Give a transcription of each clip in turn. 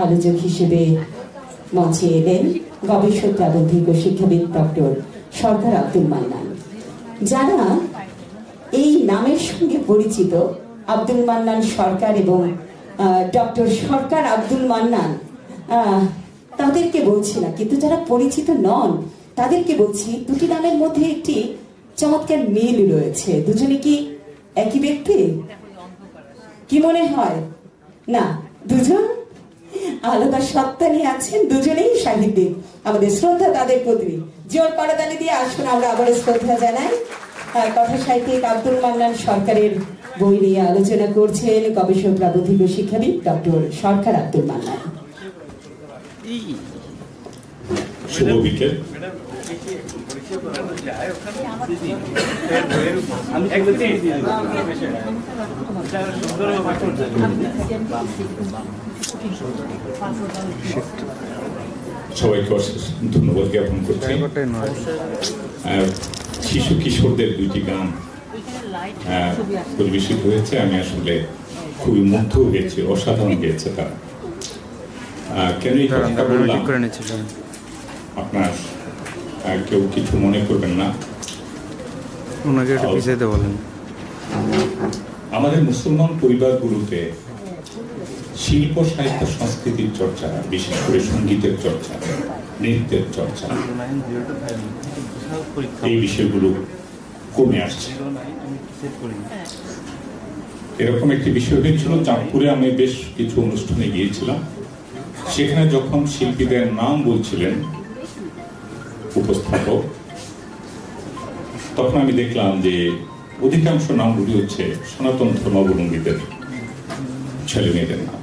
আলোচক হিসেবে মঞ্চে এলেন গবেষক প্রাবন্ধিক ও শিক্ষাবিদ ডক্টর সরকার আব্দুল মান্নান। যারা এই নামের সঙ্গে পরিচিত, আব্দুল মান্নান সরকার এবং ডক্টর সরকার আব্দুল মান্নান, তাদেরকে বলছি না, কিন্তু যারা পরিচিত নন তাদেরকে বলছি দুটি নামের মধ্যে একটি চমৎকার মিল রয়েছে। দুজনে কি একই ব্যক্তি? কি মনে হয়? না, দুজন আলাদা সত্তা নিয়ে আছেন, দুজনেই সাহিত্যিক। আমাদের শ্রদ্ধা তাদের প্রতি। জোর করতালি দিয়ে আসুন আমরা আবার শ্রদ্ধা জানাই। কথা সাহিত্যিক আব্দুল মান্নান সরকারের বই নিয়ে আলোচনা করছেন গবেষক প্রাবন্ধিক ও শিক্ষাবিদ ডক্টর সরকার আব্দুল মান্নান। শুভ বিকেল। সবাইকে অশেষ ধন্যবাদ জ্ঞাপন করছি। শিশু কিশোরদের দুইটি গান পরিবেশিত হয়েছে। আমি আসলে খুবই মুগ্ধ হয়েছি, অসাধারণ গেয়েছে তারা। কেন এই কথাটা বললাম আপনার কেউ কিছু মনে করবেন না। আমাদের মুসলমান পরিবারগুলোতে শিল্প সাহিত্য সংস্কৃতির চর্চা, বিশেষ করে সঙ্গীতের চর্চা, নৃত্যের চর্চা, এই বিষয়গুলো কমে আসছে। এরকম একটি বিষয় হয়েছিল চাঁদপুরে। আমি বেশ কিছু অনুষ্ঠানে গিয়েছিলাম। সেখানে যখন শিল্পীদের নাম বলছিলেন উপস্থাপক, তখন আমি দেখলাম যে অধিকাংশ নামগুলি হচ্ছে সনাতন ধর্মাবলম্বীদের ছেলে মেয়েদের নাম।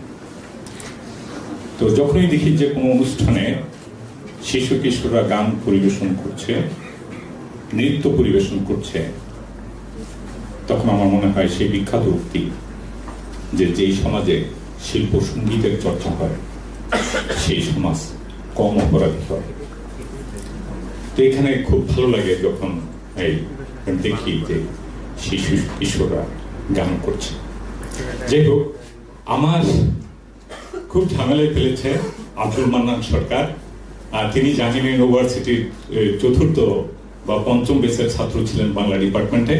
তো যখনই দেখি যে কোনো অনুষ্ঠানে শিশু কিশোররা গান পরিবেশন করছে, নৃত্য পরিবেশন করছে, তখন আমার মনে হয় সেই বিখ্যাত উক্তি যে যেই সমাজে শিল্প সঙ্গীতের চর্চা হয় সেই সমাজ কম অপরাধী হয়। তো এখানে খুব ভালো লাগে যখন দেখি যে শিশু কিশোররা গান করছে। যাই হোক, আমার খুব ঝামেলায় ফেলেছে আব্দুল মান্নান সরকার। তিনি জাহাঙ্গীর ইউনিভার্সিটির চতুর্থ বা পঞ্চম ব্যাচের ছাত্র ছিলেন বাংলা ডিপার্টমেন্টে,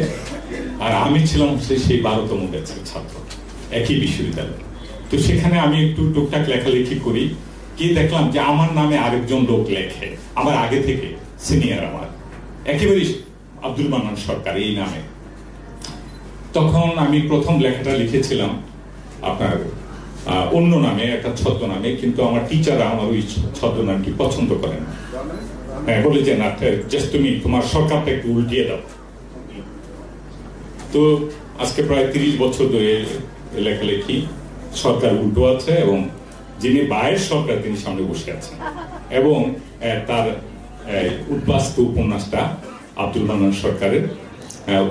আর আমি ছিলাম সেই 12তম ব্যাচের ছাত্র একই বিশ্ববিদ্যালয়ে। তো সেখানে আমি একটু টুকটাক লেখালেখি করি, কি দেখলাম যে আমার নামে আরেকজন লোক লেখে, আমার আগে থেকে সিনিয়র, আমার একেবারে আব্দুল মান্নান সরকার এই নামে। তখন আমি প্রথম লেখাটা লিখেছিলাম আপনার অন্য নামে, একটা ছদ্ম নামে, কিন্তু আমার টিচাররা আমার ওই ছদ্ম নামটি পছন্দ করেন না। বলে যে না, জাস্ট তুমি তোমার সরকারটা একটু উল্টিয়ে দাও। তো আজকে প্রায় 30 বছর ধরে লেখালেখি, সরকার উল্টো আছে এবং যিনি বায়ের সরকার তিনি সামনে বসে আছেন। এবং তার উদ্বাস্তু উপন্যাসটা, আব্দুল মান্নান সরকারের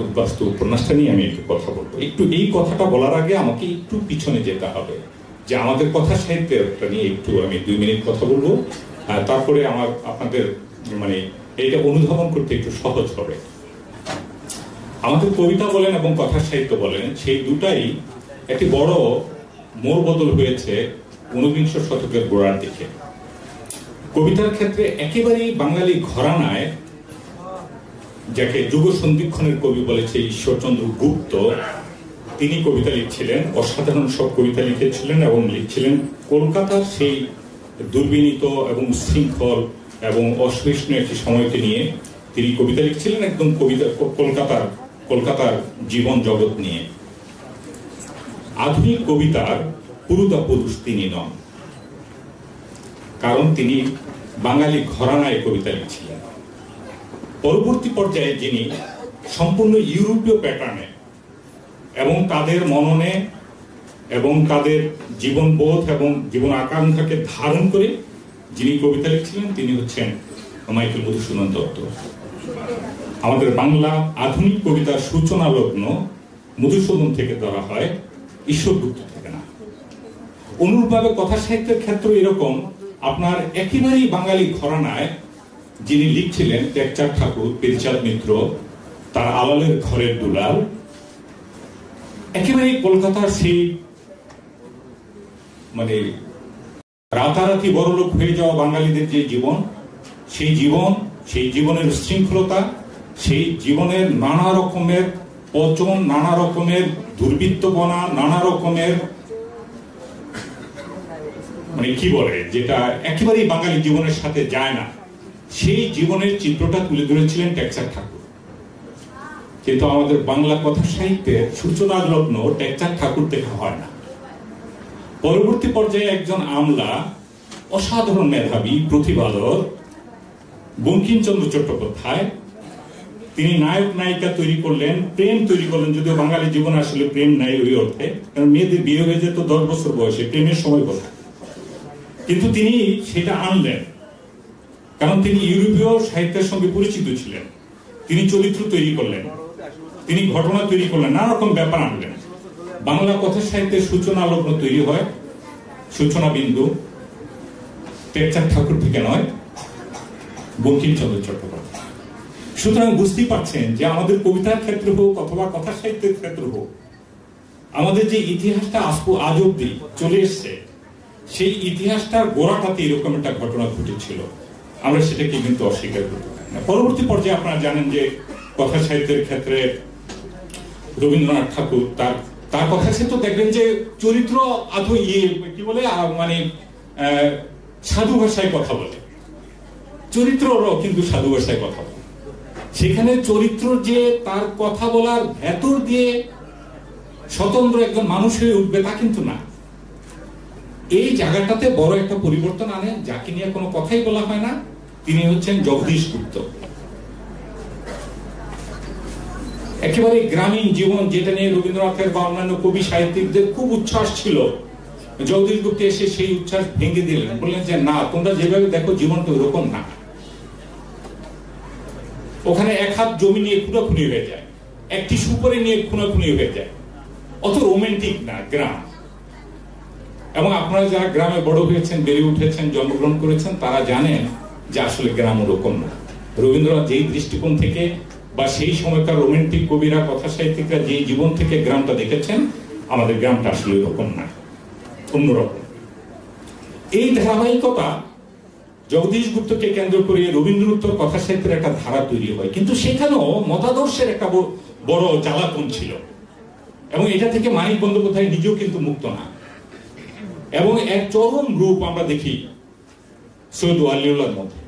উদ্বাস্তু উপন্যাসটা নিয়ে আমি একটু কথা বলবো। একটু এই কথাটা বলার আগে আমাকে একটু পিছনে যেতে হবে, যে আমাদের কথা সাহিত্যটা নিয়ে একটু আমি 2 মিনিট কথা বলবো। তারপরে আমার আপনাদের মানে এইটা অনুধাবন করতে একটু সহজ হবে। আমাদের কবিতা বলেন এবং কথা সাহিত্য বলেন, সেই দুটাই একটি বড় মোড় বদল হয়েছে 19বিংশ শতকের গোড়ার দিকে। কবিতার ক্ষেত্রে একেবারেই বাঙালি ঘরানায়, যাকে যুগ সন্ধিক্ষণের কবি বলেছে ঈশ্বরচন্দ্র গুপ্ত, তিনি কবিতা লিখছিলেন, অসাধারণ সব কবিতা লিখেছিলেন এবং লিখছিলেন কলকাতার সেই দুর্বিনীত এবং শৃঙ্খল এবং অসহিষ্ণু একটি সময়কে নিয়ে তিনি কবিতা লিখছিলেন, একদম কবিতা কলকাতার জীবন জগৎ নিয়ে। আধুনিক কবিতার পুরুতা পুরুষ তিনি নন, কারণ তিনি বাঙালি ঘরানায় কবিতা লিখছিলেন। পরবর্তী পর্যায়ে যিনি সম্পূর্ণ ইউরোপীয় প্যাটার্নে এবং তাদের মননে এবং তাদের জীবনবোধ এবং জীবন আকাঙ্ক্ষাকে ধারণ করে যিনি কবিতা লিখছিলেন, তিনি হচ্ছেন মাইকেল মধুসূদন দত্ত। আমাদের বাংলা আধুনিক কবিতার সূচনা লগ্ন মধুসূদন থেকে ধরা হয়, ঈশ্বরগুপ্ত থেকে না। অনুরূপভাবে কথা সাহিত্যের ক্ষেত্রে এরকম আপনার একেবারেই বাঙালি ঘরানায় যিনি লিখছিলেন, টেকচাঁদ ঠাকুর, পীরচাঁদ মিত্র, তার আলালের ঘরের দুলাল, একেবারেই কলকাতার সেই মানে রাতারাতি বড়লোক হয়ে যাওয়া বাঙালিদের যে জীবন, সেই জীবনের শৃঙ্খলতা, সেই জীবনের নানা রকমের পচন, নানা রকমের দুর্বৃত্তপনা, নানা রকমের মানে কি বলে যেটা একেবারেই বাঙালি জীবনের সাথে যায় না, সেই জীবনের চিত্রটা তুলে ধরেছিলেন টেকচাঁদ ঠাকুর। কিন্তু আমাদের বাংলা কথা সাহিত্যের সূচনা লগ্ন টেকচাঁদ ঠাকুর দেখা হয় না। পরবর্তী পর্যায়ে একজন আমলা, অসাধারণ মেধাবী, প্রতিভাধর বঙ্কিমচন্দ্র চট্টোপাধ্যায়, তিনি নায়ক নায়িকা তৈরি করলেন, প্রেম তৈরি করলেন। যদিও বাঙালি জীবনে আসলে প্রেম নাই ওই অর্থে, কারণ মেয়েদের বিয়ে হয়ে যেত 10 বছর বয়সে, প্রেমের সময় কথা। কিন্তু তিনি সেটা আনলেন, কারণ তিনি ইউরোপীয় সাহিত্যের সঙ্গে পরিচিত ছিলেন। তিনি চরিত্র তৈরি করলেন, তিনি ঘটনা তৈরি করলেন, নানা রকম ব্যাপার আনলেন। বাংলা কথা সাহিত্যের সূচনা লগ্ন তৈরি হয়, সূচনা বিন্দু টেকচাঁদ ঠাকুর থেকে নয়, বঙ্কিমচন্দ্র চট্টোপাধ্যায়। সুতরাং বুঝতেই পারছেন যে আমাদের কবিতার ক্ষেত্রে হোক অথবা কথা সাহিত্যের ক্ষেত্রে হোক, আমাদের যে ইতিহাসটা আজ অব্দি চলে এসছে, সেই ইতিহাসটার গোড়াটাতে এরকম একটা ঘটনা ঘটেছিল। আমরা সেটাকে কিন্তু অস্বীকার করতে পারি না। পরবর্তী পর্যায়ে আপনারা জানেন যে কথা সাহিত্যের ক্ষেত্রে রবীন্দ্রনাথ ঠাকুর তার কথা সাহিত্য দেখবেন যে চরিত্র আদৌ কি বলে মানে সাধু ভাষায় কথা বলে, চরিত্রও কিন্তু সাধু ভাষায় কথা বলে। সেখানে চরিত্র যে তার কথা বলার ভেতর দিয়ে স্বতন্ত্র একজন মানুষ হয়ে উঠবে তা কিন্তু না। এই জায়গাটাতে বড় একটা পরিবর্তন আনে, যাকে নিয়ে কোনো কথাই বলা হয় না, তিনি হচ্ছেন জগদীশ গুপ্ত। একেবারে গ্রামীণ জীবন, যেটা নিয়ে রবীন্দ্রনাথের বা অন্যান্য কবি সাহিত্যিকদের খুব উচ্ছ্বাস ছিল, জগদীশ গুপ্ত এসে সেই উচ্ছ্বাস ভেঙে দিলেন, বললেন যে না, তোমরা যেভাবে দেখো জীবনটা ওরকম না। ওখানে এক হাত জমি নিয়ে খুনাখুনি হয়ে যায়, একটি সুপারি নিয়ে খুনাখুনি হয়ে যায়, অত রোমান্টিক না গ্রাম। এবং আপনারা যারা গ্রামে বড় হয়েছেন, বেড়ে উঠেছেন, জন্মগ্রহণ করেছেন, তারা জানেন যে আসলে গ্রাম ওরকম না। রবীন্দ্রনাথ যেই দৃষ্টিকোণ থেকে বা সেই সময়কার রোমান্টিক কবিরা, কথা সাহিত্যিকরা যেই জীবন থেকে গ্রামটা দেখেছেন, আমাদের গ্রামটা আসলে এরকম না, অন্যরকম। এই ধারাবাহিকতা জগদীশ গুপ্তকে কেন্দ্র করে রবীন্দ্রনাথের কথা সাহিত্যের একটা ধারা তৈরি হয়, কিন্তু সেখানেও মতাদর্শের একটা বড় জ্বালাতন ছিল। এবং এটা থেকে মানিক বন্দ্যোপাধ্যায় নিজেও কিন্তু মুক্ত না। এবং এক চরম রূপ আমরা দেখি সৈয়দ ওয়ালিউল্লাহর মধ্যে।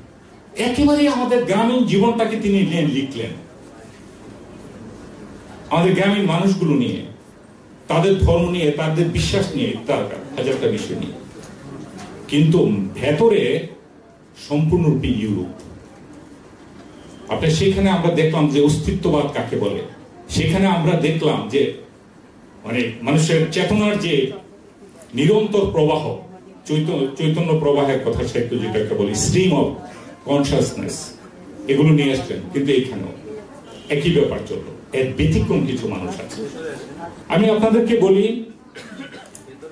একেবারে আমাদের গ্রামীণ জীবনটাকে তিনি লিখলেন, আমাদের গ্রামীণ মানুষগুলো নিয়ে, তাদের ধর্ম নিয়ে, তাদের বিশ্বাস নিয়ে, তার হাজারটা বিষয় নিয়ে। কিন্তু ভেতরে সম্পূর্ণরূপে ইউরোপ। আপনার সেখানে আমরা দেখলাম যে অস্তিত্ববাদ কাকে বলে, সেখানে আমরা দেখলাম যে মানে মানুষের চেতনার যে নিরন্তর প্রবাহ, চৈতন্য প্রবাহের কথা সাহিত্য যেটাকে বলি, স্ট্রিম অফ কনসাসনেস, এগুলো নিয়ে আসলেন। কিন্তু এইখানেও একই ব্যাপার চললো, এর ব্যতিক্রম কিছু মানুষ আছে। আমি আপনাদেরকে বলি,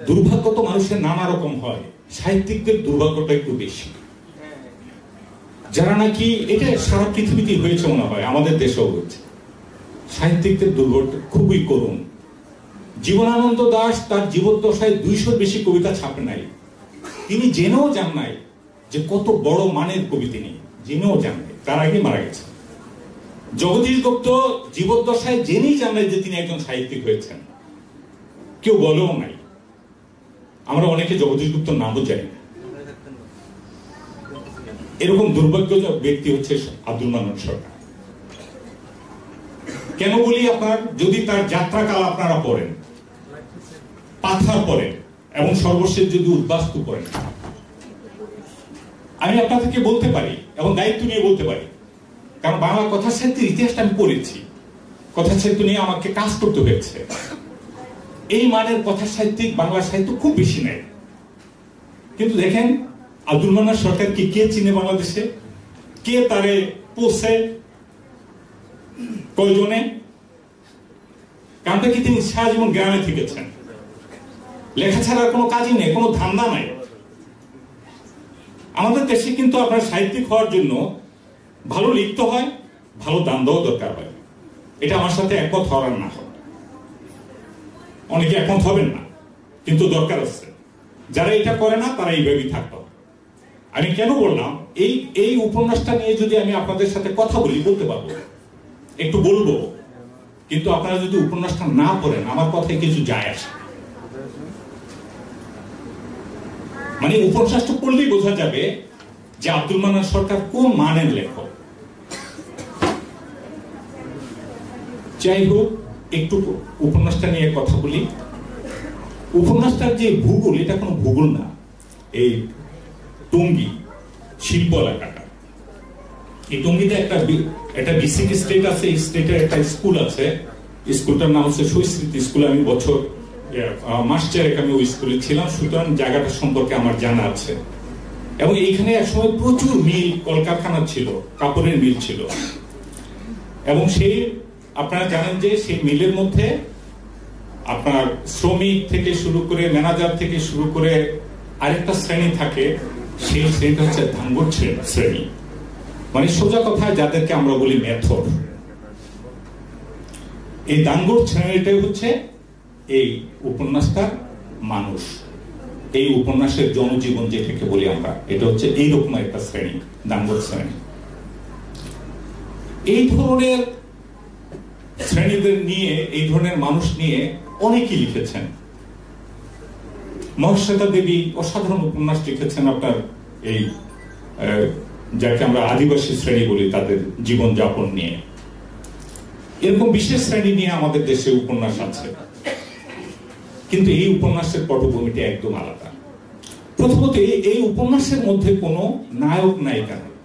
দুর্ভাগ্য তো মানুষের নানা রকম হয়, সাহিত্যিকদের দুর্ভাগ্যটা একটু বেশি। যারা নাকি, এটা সারা পৃথিবীতে হয়েছে মনে হয়, আমাদের দেশেও হচ্ছে, সাহিত্যিকদের দুর্ভাগ্য খুবই করুণ। জীবনানন্দ দাশ তার জীবদ্দশায় 200-র বেশি কবিতা ছাপে নাই। তিনি জেনেও যান নাই যে কত বড় মানের কবি, তিনি জেনেও যান নাই, তার আগে মারা গেছে। জগদীশ গুপ্ত জীবদ্দশায় জেনেই যান নাই যে তিনি একজন সাহিত্যিক হয়েছেন, কেউ বলেও নাই। আমরা অনেকে জগদীশ গুপ্তর নামও জানি না। এরকম দুর্ভাগ্যজনক ব্যক্তি হচ্ছে আব্দুল মান্নান সরকার। কেন বলি, আপনার যদি তার যাত্রাকাল আপনারা পড়েন, পাথার পড়েন, এবং সর্বশেষ যদি উদ্বাস্তু পড়েন, আমি আপনাদেরকে বলতে পারি এবং দায়িত্ব নিয়ে বলতে পারি, কারণ বাংলা কথা সাহিত্যের ইতিহাসটা আমি পড়েছি, কথা সাহিত্য নিয়ে আমাকে কাজ করতে হয়েছে। এই মানের কথা সাহিত্যিক বাংলা সাহিত্য খুব বেশি নেই। কিন্তু দেখেন আব্দুল মান্নান সরকারকে কে চিনে বাংলাদেশে, কে তারে পোষে, কয়জনে? কারণ কি তিনি সারা জীবন গ্রামে থেকেছেন, লেখা ছাড়ার কোনো কাজই নেই, কোনো ধান্দা নাই। আমাদের দেশে কিন্তু আপনার সাহিত্যিক হওয়ার জন্য ভালো লিখতে হয়, ভালো দাম দেওয়া দরকার হয়। এটা আমার সাথে একমত হওয়ার না হয়, অনেকে একমত হবেন না, কিন্তু দরকার আছে। যারা এটা করে না তারা এইভাবেই থাকতো। আমি কেন বললাম, এই উপন্যাসটা নিয়ে যদি আমি আপনাদের সাথে কথা বলতে পারবো, একটু বলবো, কিন্তু আপনারা যদি উপন্যাসটা না পড়েন আমার কথায় কিছু যায় আসে। মানে উপন্যাসটা পড়লেই বোঝা যাবে যে আব্দুল মান্নান সরকার কোন মানের লেখক। যাই হোক, একটু উপন্যাসটা নিয়ে কথা বলি। উপন্যাসটার যে ভূগোল, এটা কোনো ভূগোল না, এই টঙ্গী শিল্প এলাকাটা, এই টঙ্গীতে একটা বিসিক স্টেট আছে, এই স্টেটের একটা স্কুল আছে, স্কুলটার নাম হচ্ছে শৈস্মৃতি স্কুল। আমি মাস চারেক আমি ওই স্কুলে ছিলাম, সুতরাং জায়গাটা সম্পর্কে আমার জানা আছে। এবং এইখানে একসময় প্রচুর মিল কলকারখানা ছিল, কাপড়ের মিল ছিল। এবং আপনারা জানেন যে সেই মিলের মধ্যে আপনার শ্রমিক থেকে শুরু করে ম্যানেজার থেকে শুরু করে আরেকটা শ্রেণী থাকে, সেই শ্রেণীটা হচ্ছে ধাঙ্গর শ্রেণী, মানে সোজা কথায় যাদেরকে আমরা বলি মেথর। এই দাঙ্গর শ্রেণীটাই হচ্ছে এই উপন্যাসটার মানুষ, এই উপন্যাসের জনজীবন যেটাকে বলি আমরা, এটা হচ্ছে এইরকম একটা শ্রেণী, দাঙ্গর শ্রেণী। এই ধরনের শ্রেণীদের নিয়ে, এই ধরনের মানুষ নিয়ে অনেকেই লিখেছেন। মহেশ্বেতা দেবী অসাধারণ উপন্যাস লিখেছেন আপনার এই যাকে আমরা আদিবাসী শ্রেণী বলি, তাদের জীবনযাপন নিয়ে। এরকম বিশেষ শ্রেণী নিয়ে আমাদের দেশে উপন্যাস আছে, কিন্তু এই উপন্যাসের পটভূমিটা একদম আলাদা। প্রথমত, এই উপন্যাসের মধ্যে কোনো নায়ক নায়িকা নেই।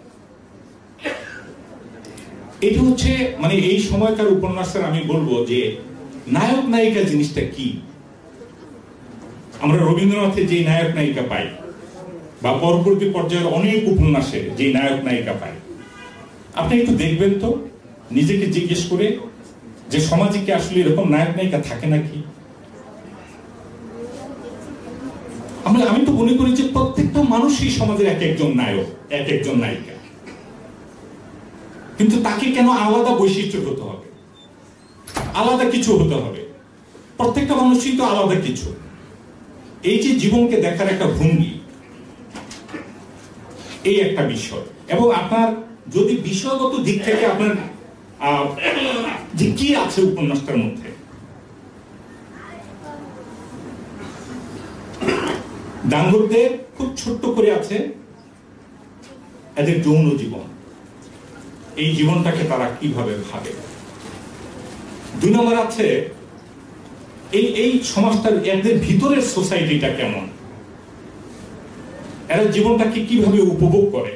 এটা হচ্ছে মানে এই সময়কার উপন্যাসের আমি বলবো যে নায়ক নায়িকা জিনিসটা কি। আমরা রবীন্দ্রনাথের যে নায়ক নায়িকা পাই, বা পরবর্তী পর্যায়ের অনেক উপন্যাসে যে নায়ক নায়িকা পাই, আপনি একটু দেখবেন তো, নিজেকে জিজ্ঞেস করে যে সমাজে কি আসলে এরকম নায়ক নায়িকা থাকে নাকি। আমি তো মনে করি যে প্রত্যেকটা মানুষই সমাজের এক একজন নায়ক, এক একজন নায়িকা, কিন্তু তাকে কেন আলাদা বৈশিষ্ট্য হতে হবে, আলাদা কিছু হতে হবে? প্রত্যেকটা মানুষই তো আলাদা কিছু। এই যে জীবনকে দেখার একটা ভঙ্গি, এই একটা বিষয়। এবং আপনার যদি বিষয়গত দিক থেকে আপনার যে কি আছে উপন্যাসটার মধ্যে, দাঙ্গরদের খুব ছোট্ট করে আছে এদের যৌন জীবন, এই জীবনটাকে তারা কিভাবে ভাবে। 2 নম্বর আছে এই সমাজটার এদের ভিতরের সোসাইটিটা কেমন, এরা জীবনটাকে কিভাবে উপভোগ করে,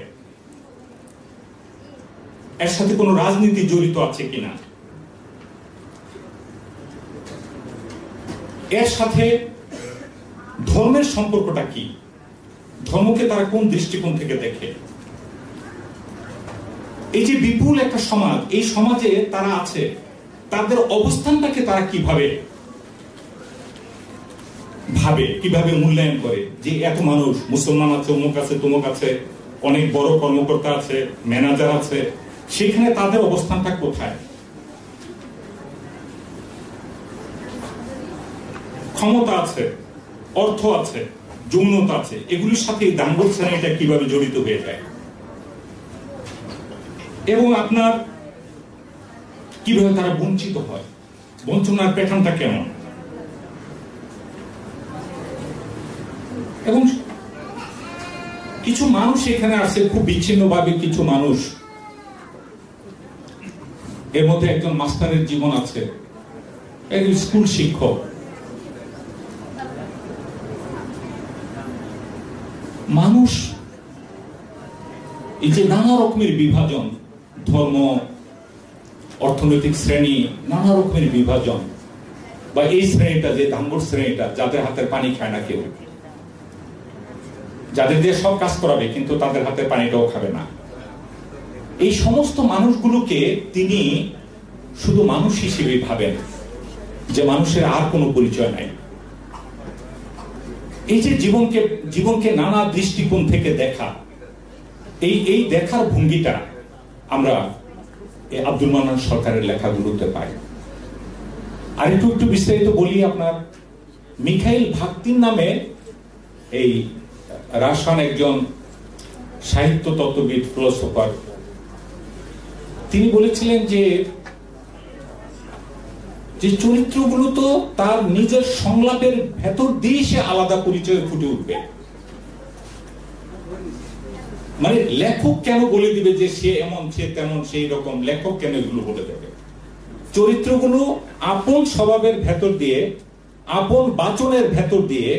এর সাথে কোনো রাজনীতি জড়িত আছে কিনা, এর সাথে ধর্মের সম্পর্কটা কি, ধর্মকে তারা কোন দৃষ্টিকোণ থেকে দেখে। এই যে বিপুল একটা সমাজ, এই সমাজে তারা আছে, তাদের অবস্থানটাকে তারা কিভাবে ভাবে, কিভাবে মূল্যায়ন করে। যে এত মানুষ, মুসলমান আছে, অমুক আছে, তমুক আছে, অনেক বড় কর্মকর্তা আছে, ম্যানেজার আছে, সেখানে তাদের অবস্থানটা কোথায়, ক্ষমতা আছে, অর্থ আছে, যৌনতা আছে, এগুলির সাথে দাঙ্গর শ্রেণীটা কিভাবে জড়িত হয়ে যায়, এবং আপনার কিভাবে তারা বঞ্চিত হয়, বঞ্চনার প্যাটার্নটা কেমন। এবং কিছু মানুষ এখানে আছে খুব বিচ্ছিন্নভাবে, কিছু মানুষ, এর মধ্যে একজন মাস্টারের জীবন আছে, একজন স্কুল শিক্ষক, মানুষ। এই যে নানা রকমের বিভাজন, ধর্ম, অর্থনৈতিক শ্রেণী, নানা রকমের বিভাজন, বা এই শ্রেণীটা যে দাঙ্গর শ্রেণীটা, যাদের হাতের পানি খায় না কেউ, যাদের দিয়ে সব কাজ করাবে কিন্তু তাদের হাতে পানিটাও খাবে না, এই সমস্ত মানুষগুলোকে তিনি শুধু মানুষ হিসেবে ভাবেন, যে মানুষের আর কোনো পরিচয় নাই। এই যে জীবনকে নানা দৃষ্টিকোণ থেকে দেখা, এই দেখার ভঙ্গিটা আমরা আব্দুল মান্নান সরকারের লেখাগুলোতে পাই। আর একটু বিস্তারিত বলি, আপনার মিখাইল ভাক্তিন নামে এই রাশান একজন সাহিত্য তত্ত্ববিদ, ফিলোসোফার। তিনি বলেছিলেন যে চরিত্রগুলো তো তার নিজের সংলাপের ভেতর দিয়ে সে আলাদা পরিচয় ফুটে উঠবে। মানে লেখক কেন বলে দিবে যে সে এমন, সে তেমন, সেই রকম? লেখক কেন এগুলো বলে দেবে? চরিত্রগুলো আপন স্বভাবের ভেতর দিয়ে, আপন বাচনের ভেতর দিয়ে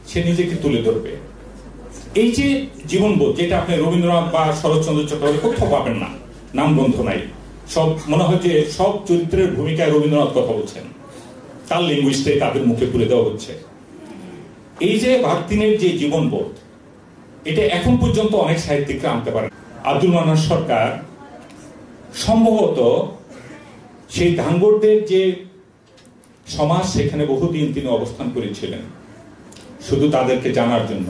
সে নিজেকে তুলে ধরবে। এই যে জীবনবোধ, যেটা আপনি রবীন্দ্রনাথ বা শরৎচন্দ্র চট্টোপাধ্যায় কোথাও পাবেন না, নাম গ্রন্থ নাই। সব মনে হয় যে সব চরিত্রের ভূমিকায় রবীন্দ্রনাথ কথা বলছেন, তার ল্যাঙ্গুয়েজটাই তাদের মুখে তুলে দেওয়া হচ্ছে। এই যে ভারতীনের যে জীবনবোধ, এটা এখন পর্যন্ত অনেক সাহিত্যিকরা আনতে পারেন। আব্দুল মান্নান সরকার সম্ভবত সেই ধাঙ্গরদের যে সমাজ, সেখানে বহুদিন তিনি অবস্থান করেছিলেন শুধু তাদেরকে জানার জন্য,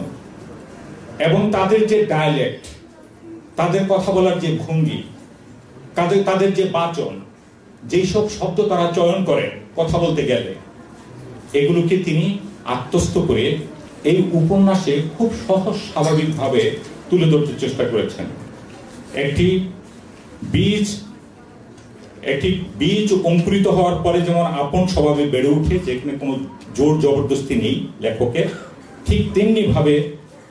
এবং তাদের যে ডায়ালেক্ট, তাদের কথা বলার যে ভঙ্গি, তাদের যে বাচন, যেই সব শব্দ তারা চয়ন করে কথা বলতে গেলে, এগুলোকে তিনি আত্মস্থ করে এই উপন্যাসে খুব সহজ স্বাভাবিকভাবে তুলে ধরতে চেষ্টা করেছেন। একটি বীজ অঙ্কুরিত হওয়ার পরে যেমন আপন স্বভাবে বেড়ে উঠে, যেখানে কোনো জোর জবরদস্তি নেই লেখকের, ঠিক তেমনি ভাবে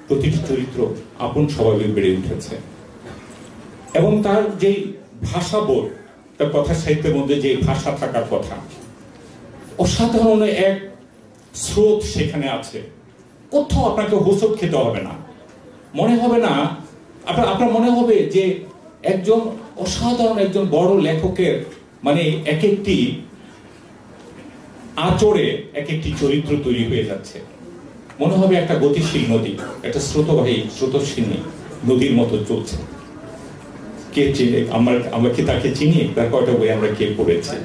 প্রতিটি চরিত্র আপন স্বভাবে বেড়ে উঠেছে। এবং তার যে ভাষাবোধ, তার কথা সাহিত্যের মধ্যে যে ভাষা থাকার কথা, অসাধারণ এক স্রোত সেখানে আছে। কোথাও আপনাকে হোঁচট খেতে হবে না, মনে হবে না, আপনার মনে হবে যে একজন অসাধারণ একজন বড় লেখকের মানে এক একটি আচরে এক একটি চরিত্র তৈরি হয়ে যাচ্ছে। মনে হবে একটা গতিশীল নদী, একটা স্রোতবাহী স্রোতস্বিনী নদীর মতো চলছে। কে চিনে? আমরা কি তাকে চিনি? তার কয়টা বই আমরা কে পড়েছি?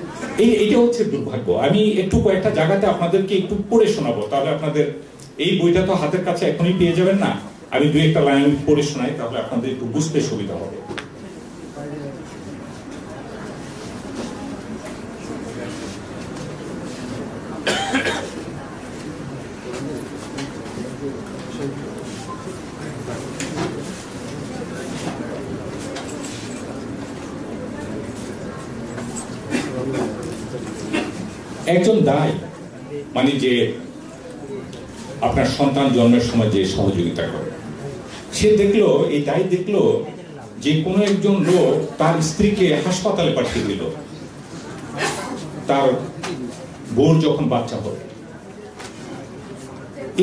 এইটা হচ্ছে দুর্ভাগ্য। আমি একটু কয়েকটা জায়গাতে আপনাদেরকে একটু পড়ে শোনাবো, তাহলে আপনাদের এই বইটা তো হাতের কাছে এখনই পেয়ে যাবেন না, আমি দুই একটা লাইন পড়ে শোনাই, তাহলে আপনাদের একটু বুঝতে সুবিধা হবে। একজন দায়, মানে যে আপনার সন্তান জন্মের সময় যে সহযোগিতা করে, সে দেখলো, এই দায় দেখলো যে কোনো একজন লোক তার স্ত্রীকে হাসপাতালে পাঠিয়ে দিল তার বউর যখন বাচ্চা হবে।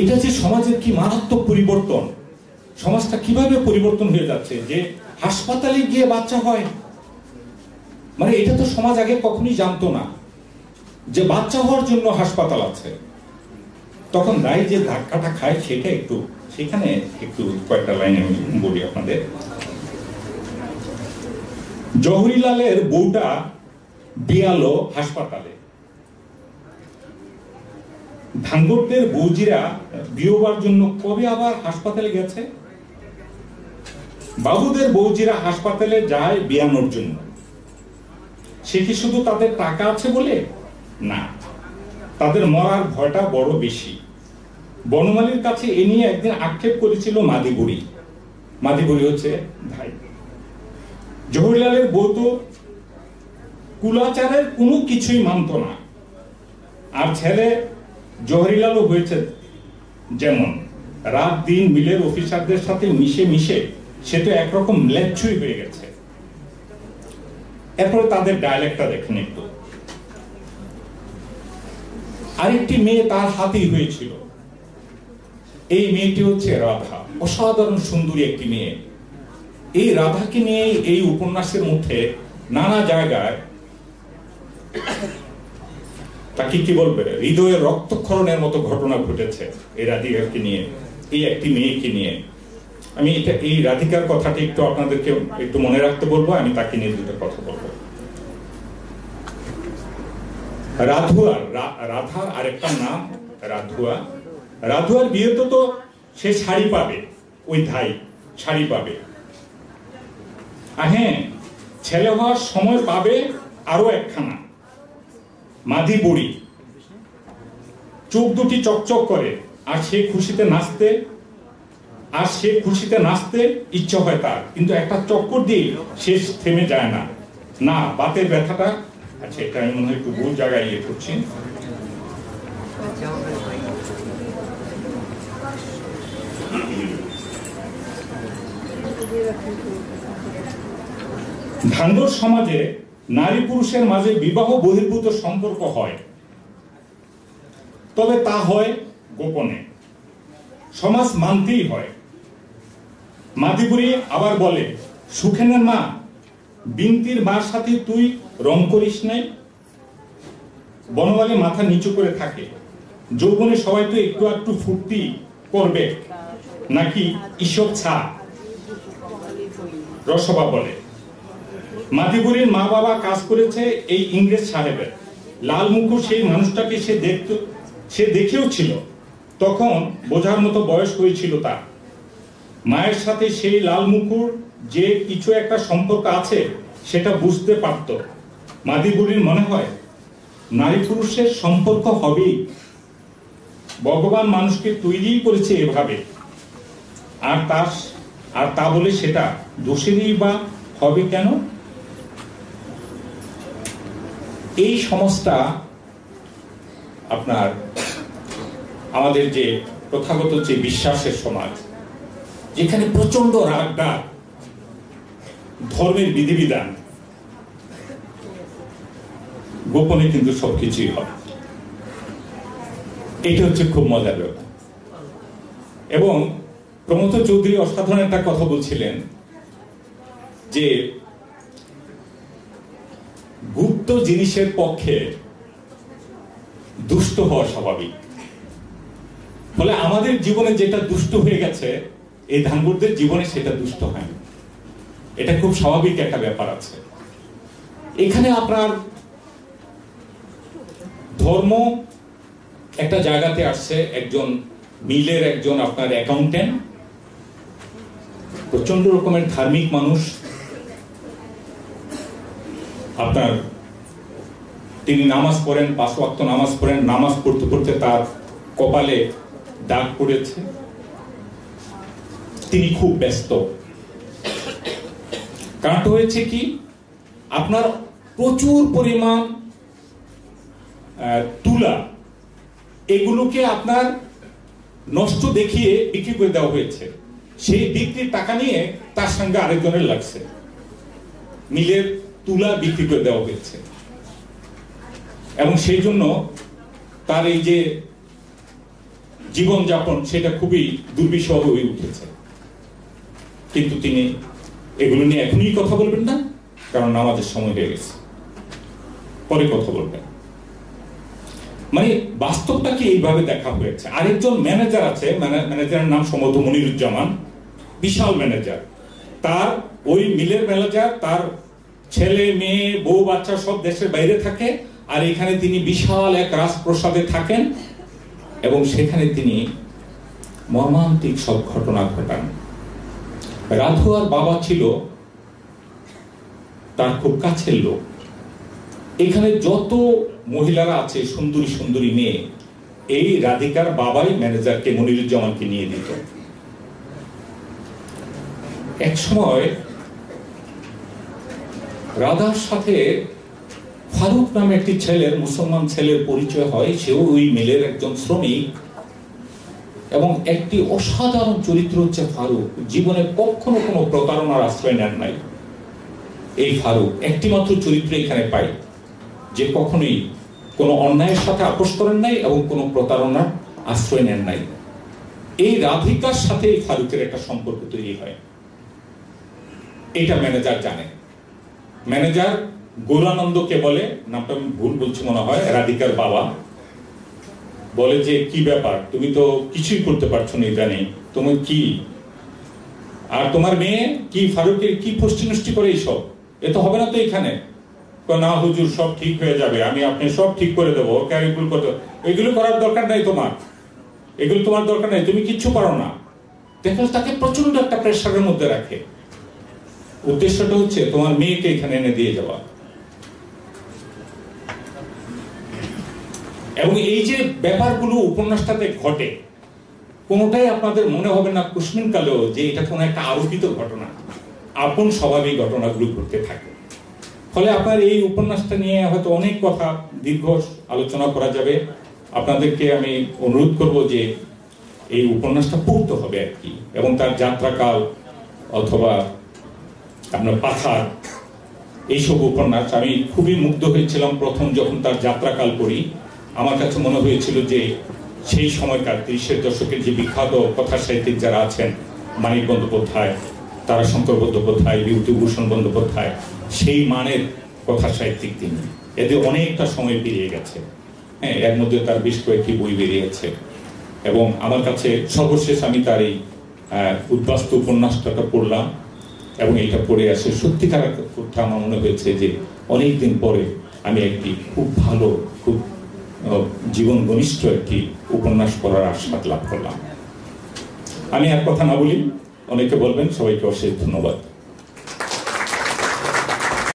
এটা যে সমাজের কি মারাত্মক পরিবর্তন, সমাজটা কিভাবে পরিবর্তন হয়ে যাচ্ছে যে হাসপাতালে গিয়ে বাচ্চা হয়। মানে এটা তো সমাজ আগে কখনোই জানতো না যে বাচ্চা হওয়ার জন্য হাসপাতাল আছে। তখন দায় যে ধাক্কাটা খায় সেটা একটু, সেখানে একটু কয়েকটা লাইন আমি বলি আপনাদের। জহরিলালের বউটা বিয়ালো হাসপাতালে, ধাঙ্গরদের বৌজিরা বিয়োবার জন্য কবে আবার হাসপাতালে গেছে? বাবুদের বৌজিরা হাসপাতালে যায় বিয়ানোর জন্য। সে কি শুধু তাদের টাকা আছে বলে? না, তাদের মরার ভয়টা বড় বেশি। বনমালীর কাছে এ নিয়ে একদিন আক্ষেপ করেছিল মাদিবুড়ি। মাদিবুড়ি হচ্ছে ভাই। জহরিলালের বউ তো কুলাচারের কোনো কিছুই মানত না। আর ছেলে জহরিলালও হয়েছে যেমন, রাত দিন মিলের অফিসারদের সাথে মিশে মিশে সে তো একরকম ম্লেচ্ছুই হয়ে গেছে। এরপরে তাদের ডায়ালেক্টটা দেখেন একটু। আরেকটি মেয়ে তার হাতেই হয়েছিল, এই মেয়েটি হচ্ছে রাধা, অসাধারণ সুন্দরী একটি মেয়ে। এই রাধাকে নিয়ে এই উপন্যাসের মধ্যে নানা জায়গায় তাকে কি বলবে, হৃদয়ের রক্তক্ষরণের মতো ঘটনা ঘটেছে এই রাধিকাকে নিয়ে, এই একটি মেয়েকে নিয়ে। আমি এটা এই রাধিকার কথাটা একটু আপনাদেরকে একটু মনে রাখতে বলবো, আমি তাকে নিয়ে দুটো কথা বলবো। রাধার আরেকটা নাম রাধুয়া। রাধুয়ার বিয়েতে তো সে শাড়ি পাবে, ওই ধাই শাড়ি পাবে। হ্যাঁ, ছেলে হওয়ার সময় পাবে আরো একখানা, মাধি বুড়ি, চোখ দুটি চকচক করে আর সে খুশিতে নাচতে ইচ্ছা হয় তার, কিন্তু একটা চক্কর দিয়ে সে থেমে যায় না। না, বাতের ব্যথাটা, আচ্ছা এটা আমি মনে হয় একটু ভুল জায়গায় ইয়ে করছি। ধাঙ্গর সমাজে নারী পুরুষের মাঝে বিবাহ বহির্ভূত সম্পর্ক হয়, তবে তা হয় গোপনে, সমাজ মানতেই হয়। মাদিপুরি আবার বলে, সুখেনের মা বিনতির মার সাথে তুই রং করিস নাই। বনমালী মাথা নিচু করে থাকে, যৌবনে সবাই তো একটু একটু ফুর্তি করবে নাকি ঈশ্বর ছা। রসবা বলে, মাদিপুরীর মা বাবা কাজ করেছে এই ইংরেজ সাহেবের। লাল মুখো সেই মানুষটাকে সে দেখেও ছিল, তখন বোঝার মতো বয়স হয়েছিল তার। মায়ের সাথে সেই লাল মুখুর যে কিছু একটা সম্পর্ক আছে সেটা বুঝতে পারত। মাদিপুরীর মনে হয় নারী পুরুষের সম্পর্ক হবেই, ভগবান মানুষকে তৈরি করেছে এভাবে, আর তা বলে সেটা দোষেরই বা হবে কেন? এই সমাজটা আপনার আমাদের যে প্রথাগত যে বিশ্বাসের সমাজ, যেখানে প্রচন্ড রাগডাগ, ধর্মের বিধিবিধান, গোপনে কিন্তু সবকিছুই হয়। এটা হচ্ছে খুব মজার ব্যাপার। এবং প্রমথ চৌধুরী অসাধারণ একটা কথা বলছিলেন যে গুপ্ত জিনিসের পক্ষে দুষ্ট হওয়া স্বাভাবিক। ফলে আমাদের জীবনে যেটা দুষ্ট হয়ে গেছে, এই ধাঙ্গুরদের জীবনে সেটা দুষ্ট হয়। এটা খুব স্বাভাবিক একটা ব্যাপার আছে। এখানে আপনার ধর্ম একটা জায়গাতে আসছে, একজন মিলের একজন আপনার অ্যাকাউন্টেন্ট, প্রচন্ড রকমের ধার্মিক মানুষ, আপনার তিনি নামাজ পড়েন, 5 ওয়াক্ত নামাজ পড়েন। নামাজ পড়তে পড়তে তার কপালে দাগ পড়েছে, তিনি খুব ব্যস্ত। কারণটা হয়েছে কি, আপনার প্রচুর পরিমাণ তুলা, এগুলোকে আপনার নষ্ট দেখিয়ে বিক্রি করে দেওয়া হয়েছে। সেই বিক্রির টাকা নিয়ে তার সঙ্গে আরেকজনের লাগছে, মিলের তুলা বিক্রি করে দেওয়া হয়েছে, এবং সেই জন্য তার এই যে জীবনযাপন সেটা খুবই দুর্বিষহ হয়ে উঠেছে। কিন্তু তিনি এগুলো নিয়ে এখনই কথা বলবেন না, কারণ নামাজের সময় হয়ে গেছে, পরে কথা বলবেন। মানে বাস্তবটাকে এইভাবে দেখা হয়েছে। আরেকজন ম্যানেজার আছে, ম্যানেজারের নাম সম্ভবত মনিরুজ্জামান, বিশাল ম্যানেজার। তার ওই মিলের ম্যানেজার, তার ছেলে মেয়ে বউ বাচ্চা সব দেশের বাইরে থাকে, আর এখানে তিনি বিশাল এক রাজপ্রাসাদে থাকেন, এবং সেখানে তিনি মর্মান্তিক সব ঘটনা ঘটান। রাধু আর বাবা ছিল তার খুব কাছের লোক। এখানে যত মহিলারা আছে সুন্দরী সুন্দরী মেয়ে, এই রাধিকার বাবাই ম্যানেজারকে, মনিরুজ্জামানকে নিয়ে দিত। এক সময় রাধার সাথে ফারুক নামে একটি ছেলের, মুসলমান ছেলের পরিচয় হয়। সেও ওই মিলের একজন শ্রমিক, এবং একটি অসাধারণ চরিত্র হচ্ছে ফারুক। জীবনে কখনো কোনো প্রতারণার আশ্রয় নেন নাই এই ফারুক। একটি মাত্র চরিত্র এখানে পাই, যে কখনোই কোনো অন্যায়ের সাথে আপোষ করেন নাই এবং কোনো প্রতারণার আশ্রয় নেন নাই। এই রাধিকার সাথে এই ফারুকের একটা সম্পর্ক তৈরি হয়, এটা ম্যানেজার জানে। ম্যানেজার গৌরানন্দকে বলে, নামটা আমি ভুল বলছি মনে হয়, রাধিকার বাবা, বলে যে কি ব্যাপার, তুমি তো কিছুই করতে পারছো না, জানি তুমি কি, আর তোমার মেয়ে কি ফারুকের কি ফষ্টি নষ্টি করে, এইসব এ তো হবে না তো এখানে। না হুজুর, সব ঠিক হয়ে যাবে, আমি আপনি সব ঠিক করে দেবো, এগুলো করতে, এগুলো করার দরকার নাই তোমার, এগুলো তোমার দরকার নাই, তুমি কিচ্ছু পারো না। দেখো তাকে প্রচন্ড একটা প্রেসারের মধ্যে রাখে। উদ্দেশ্যটা হচ্ছে তোমার মেয়েকে এখানে এনে দিয়ে যাওয়া। এবং এই যে ব্যাপারগুলো উপন্যাসটাতে ঘটে, কোনোটাই আপনাদের মনে হবে না কুসমিনকালেও যে এটা কোনো একটা আরোপিত ঘটনা, আপন স্বাভাবিক ঘটনাগুলো ঘটতে থাকে। ফলে আপনার এই উপন্যাসটা নিয়ে হয়তো অনেক কথা দীর্ঘ আলোচনা করা যাবে। আপনাদেরকে আমি অনুরোধ করব যে এই উপন্যাসটা পড়তে হবে আর কি, এবং তার যাত্রাকাল অথবা আপনার পাথার এইসব উপন্যাস আমি খুবই মুগ্ধ হয়েছিলাম প্রথম যখন তার যাত্রাকাল পড়ি। আমার কাছে মনে হয়েছিল যে সেই সময়কার ৩০-এর দশকের যে বিখ্যাত কথা সাহিত্যিক যারা আছেন, মানিক বন্দ্যোপাধ্যায়, তারাশঙ্কর বন্দ্যোপাধ্যায়, বিভূতিভূষণ বন্দ্যোপাধ্যায়, সেই মানের কথা সাহিত্যিক তিনি। এতে অনেকটা সময় পেরিয়ে গেছে। হ্যাঁ, এর মধ্যে তার বেশ কয়েকটি বই বেরিয়েছে, এবং আমার কাছে সর্বশেষ আমি তার এই উদ্বাস্তু উপন্যাসটা পড়লাম, এবং এটা পড়ে আসে সত্যিকার কথা আমার মনে হয়েছে যে অনেকদিন পরে আমি একটি খুব ভালো, খুব জীবন ঘনিষ্ঠ একটি উপন্যাস পড়ার আস্বাদ লাভ করলাম। আমি আর কথা না বলি, অনেকে বলবেন। সবাইকে অশেষ ধন্যবাদ।